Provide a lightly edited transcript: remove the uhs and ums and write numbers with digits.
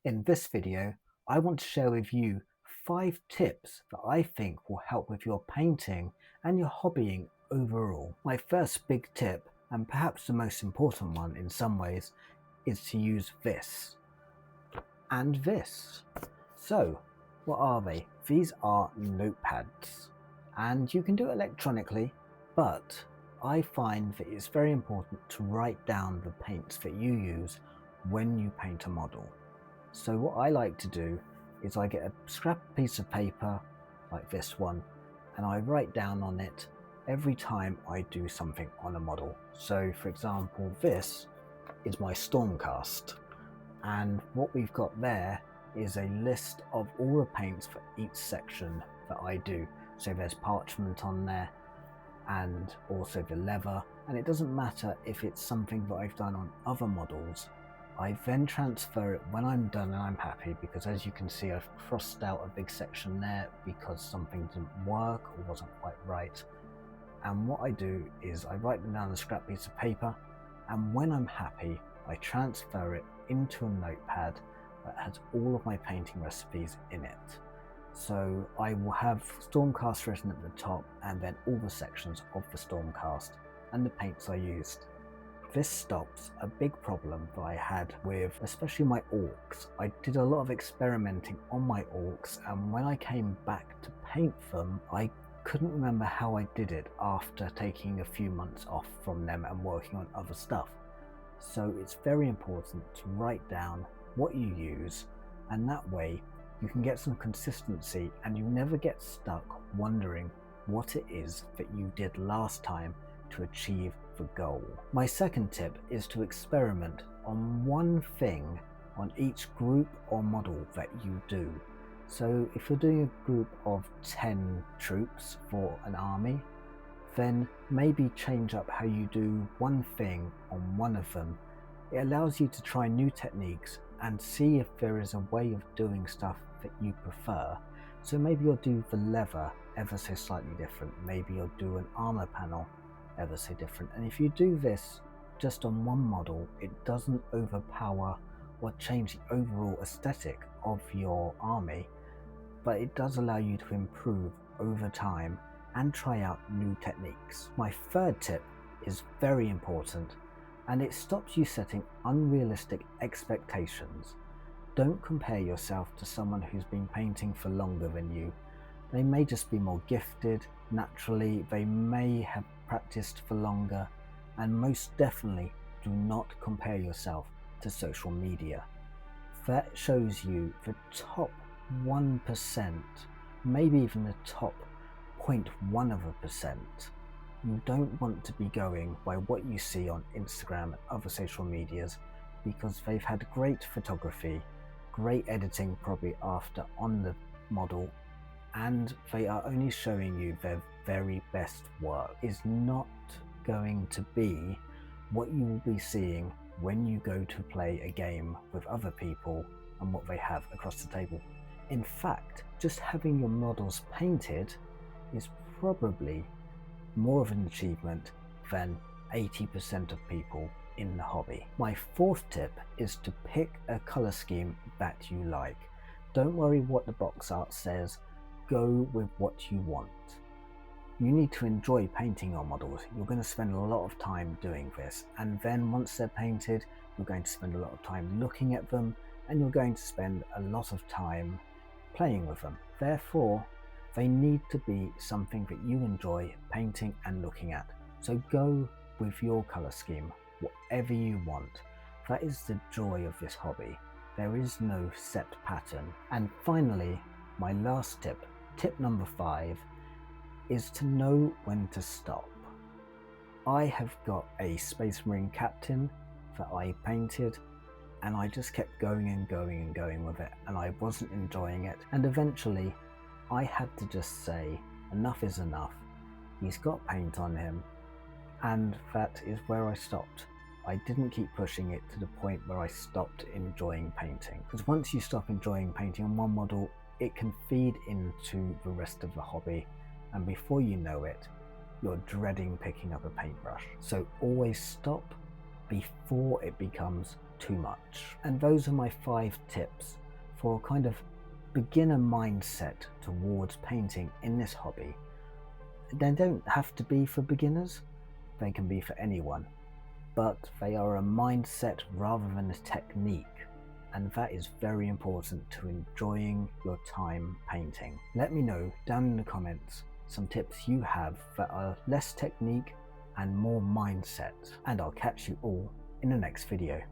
In this video, I want to share with you 5 tips that I think will help with your painting and your hobbying overall. My first big tip, and perhaps the most important one in some ways, is to use this and this. So, what are they? These are notepads, and you can do it electronically, but I find that it's very important to write down the paints that you use when you paint a model. So what I like to do is I get a scrap piece of paper like this one, and I write down on it every time I do something on a model. So for example, this is my Stormcast, and what we've got there is a list of all the paints for each section that I do. So there's parchment on there and also the leather, and it doesn't matter if it's something that I've done on other models. I then transfer it when I'm done and I'm happy, because as you can see I've crossed out a big section there because something didn't work or wasn't quite right. And what I do is I write them down on a scrap piece of paper, and when I'm happy I transfer it into a notepad that has all of my painting recipes in it. So I will have Stormcast written at the top, and then all the sections of the Stormcast and the paints I used. This stops a big problem that I had with especially my orcs. I did a lot of experimenting on my orcs, and when I came back to paint them, I couldn't remember how I did it after taking a few months off from them and working on other stuff. So it's very important to write down what you use, and that way you can get some consistency and you never get stuck wondering what it is that you did last time to achieve the goal. My second tip is to experiment on one thing on each group or model that you do. So if you're doing a group of 10 troops for an army, then maybe change up how you do one thing on one of them. It allows you to try new techniques and see if there is a way of doing stuff that you prefer. So maybe you'll do the leather ever so slightly different, maybe you'll do an armor panel ever so different, and if you do this just on one model, it doesn't overpower or change the overall aesthetic of your army, but it does allow you to improve over time and try out new techniques. My third tip is very important, and it stops you setting unrealistic expectations. Don't compare yourself to someone who's been painting for longer than you. They may just be more gifted naturally, they may have practiced for longer, and most definitely do not compare yourself to social media. That shows you the top 1%, maybe even the top 0.1%. You don't want to be going by what you see on Instagram and other social medias, because they've had great photography, great editing probably after on the model, and they are only showing you their very best work. Is not going to be what you will be seeing when you go to play a game with other people and what they have across the table. In fact, just having your models painted is probably more of an achievement than 80% of people in the hobby. My fourth tip is to pick a colour scheme that you like. Don't worry what the box art says, go with what you want. You need to enjoy painting your models. You're going to spend a lot of time doing this, and then once they're painted, you're going to spend a lot of time looking at them, and you're going to spend a lot of time playing with them. Therefore, they need to be something that you enjoy painting and looking at. So go with your colour scheme, whatever you want. That is the joy of this hobby. There is no set pattern. And finally, my last tip, tip number 5, is to know when to stop. I have got a Space Marine captain that I painted, and I just kept going and going and going with it, and I wasn't enjoying it, and eventually I had to just say enough is enough. He's got paint on him, and that is where I stopped. I didn't keep pushing it to the point where I stopped enjoying painting, because once you stop enjoying painting on one model, it can feed into the rest of the hobby, and before you know it, you're dreading picking up a paintbrush. So always stop before it becomes too much. And those are my 5 tips for a kind of beginner mindset towards painting in this hobby. They don't have to be for beginners, they can be for anyone, but they are a mindset rather than a technique, and that is very important to enjoying your time painting. Let me know down in the comments some tips you have that are less technique and more mindset, and I'll catch you all in the next video.